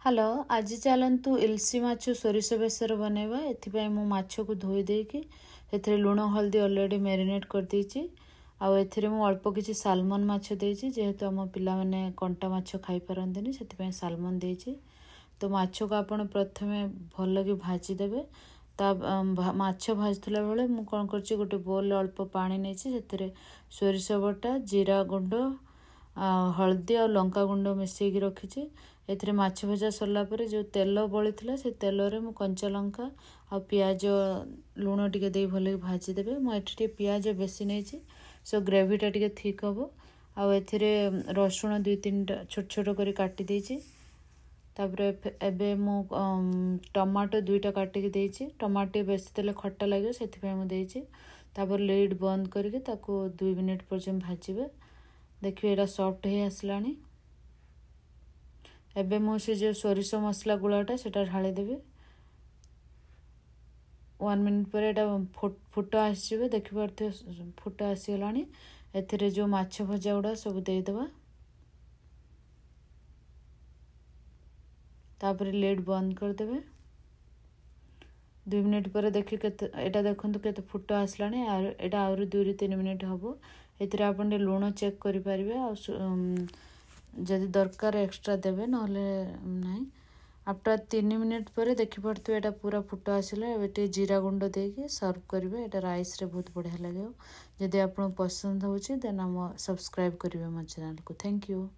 Hello आज चलतु इलसी माछ सोरिष बेसर बनैबा। एथिपाई मु माछ को धोई देकी एथिरे लुण हल्दी ऑलरेडी मैरिनेट कर देछि। आउ एथिरे मु अल्प किछि सालमन माछ देछि, जेहेतु हम पिला माने कंटा माछ खाई परंतनी सेथिपाई सालमन देछि। तो माछ को आपण प्रथमे भल कि भाजी देबे। ता माछ भाजला बेले मु कोन करछि, गोटे बोल अल्प पानी नेछि, सेथिरे सोरिष बटा जीरा गुंड हल्दी और लंका गुंड मिसेकी रखी। एथिरे माछ भजा सरला परे जो तेल बली से तेल रे मु कंचा लंका आ पियाज लुण टिके दे भले भाजी देबे। मु एठी पियाज बेसी नेछि, सो ग्रेवीटा टिके थिक हबो। आ एथिरे रसुण 2-3 छोट छोट करी काटी देछि। तापरे एबे मु टमाटो 2टा काटिकी देछि। टमाटो बेसी देले खट्टा लागे सेथिपाई मु देछि। तापर लिड बंद करके ताको 2 मिनिट पर्यंत भाजिबे। देखिए एटा सॉफ्ट हे आसलानी। एबे मु से जो सोरिष मसला गुलाटा सेटा ढाली देबे। 1 मिनिट पर एटा फुट आसीबे, देखि पारथे फुट आसीगलानी। एथिरे जो माछ भजा गुड़ा सब दे देबा। तापर लिड बंद कर देबे। 2 मिनिट पर देखि केते एटा देखंतु केते फुट आसलानी। आ एटा और 2-3 मिनिट हबो। एथिरे आपण लुण चेक करि पारिबे। आ जदि दरकार एक्स्ट्रा देबे नहले नहीं। आफ्टर 3 मिनिट पर देखि पड़थु एटा पूरा फुट आसिला। एबे जीरा गुंड देके सर्व करिवे। एटा राइस रे बहुत बढ़िया लागे। जदि आपन पसंद होची देन हम सब्सक्राइब करिवे मो चैनल को। Thank you.